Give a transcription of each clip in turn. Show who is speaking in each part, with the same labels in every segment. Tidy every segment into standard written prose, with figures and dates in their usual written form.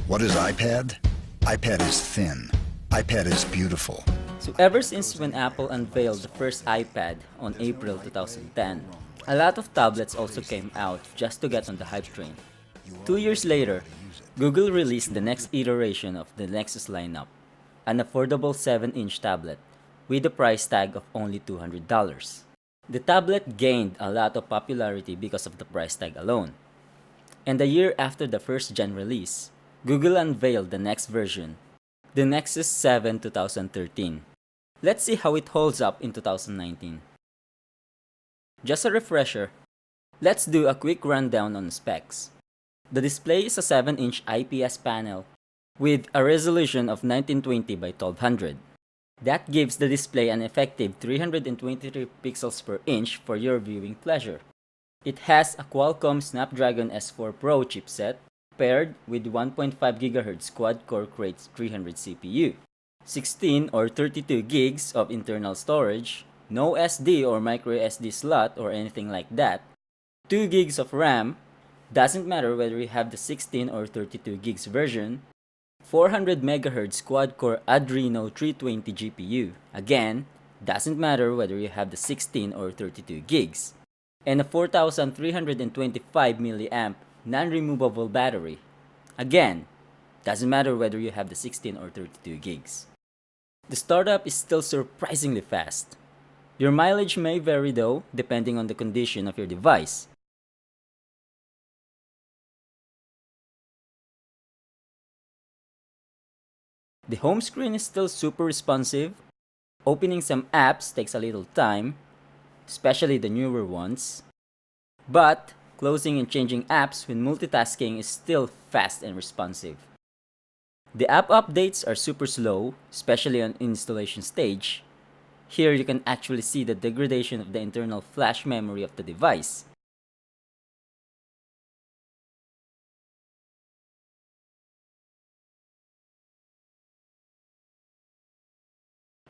Speaker 1: What is iPad? iPad is thin. iPad is beautiful.
Speaker 2: So ever since when Apple unveiled the first iPad on April 2010, a lot of tablets also came out just to get on the hype train. 2 years later, Google released the next iteration of the Nexus lineup, an affordable 7-inch tablet with a price tag of only $200. The tablet gained a lot of popularity because of the price tag alone. And a year after the first gen release, Google unveiled the next version, the Nexus 7 2013. Let's see how it holds up in 2019. Just a refresher, let's do a quick rundown on the specs. The display is a 7-inch IPS panel with a resolution of 1920 by 1200. That gives the display an effective 323 pixels per inch for your viewing pleasure. It has a Qualcomm Snapdragon S4 Pro chipset paired with 1.5 GHz quad-core Crates 300 CPU, 16 or 32 gigs of internal storage, no SD or microSD slot or anything like that, 2 gigs of RAM, doesn't matter whether you have the 16 or 32 gigs version, 400 MHz quad-core Adreno 320 GPU, again, doesn't matter whether you have the 16 or 32 gigs, and a 4325 mAh non-removable battery. Again, doesn't matter whether you have the 16 or 32 gigs. The startup is still surprisingly fast. Your mileage may vary though, depending on the condition of your device. The home screen is still super responsive. Opening some apps takes a little time, especially the newer ones. But closing and changing apps when multitasking is still fast and responsive. The app updates are super slow, especially on installation stage. Here you can actually see the degradation of the internal flash memory of the device.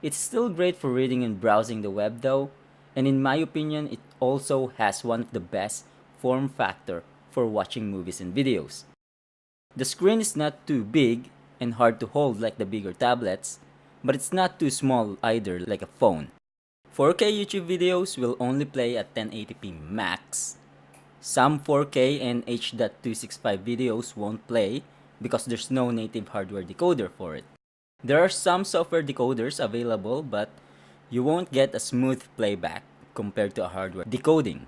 Speaker 2: It's still great for reading and browsing the web though, and in my opinion it also has one of the best form factor for watching movies and videos. The screen is not too big and hard to hold like the bigger tablets, but it's not too small either like a phone. 4K YouTube videos will only play at 1080p max. Some 4K and H.265 videos won't play because there's no native hardware decoder for it. There are some software decoders available, but you won't get a smooth playback compared to a hardware decoding.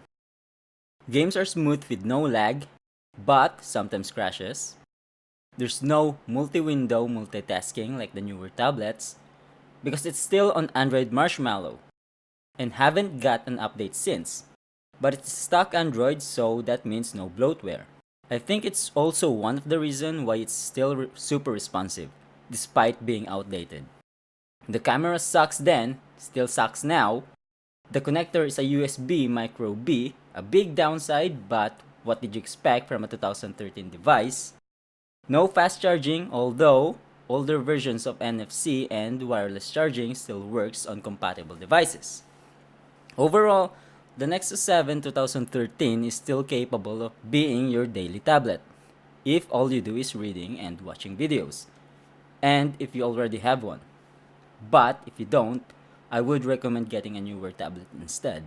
Speaker 2: Games are smooth with no lag, but sometimes crashes. There's no multi-window multitasking like the newer tablets, because it's still on Android Marshmallow, and haven't got an update since. But it's stock Android, so that means no bloatware. I think it's also one of the reasons why it's still super responsive, despite being outdated. The camera sucks then, still sucks now. The connector is a USB micro B, a big downside, but what did you expect from a 2013 device? No fast charging, although older versions of NFC and wireless charging still works on compatible devices. Overall, the Nexus 7 2013 is still capable of being your daily tablet, if all you do is reading and watching videos, and if you already have one. But if you don't, I would recommend getting a newer tablet instead.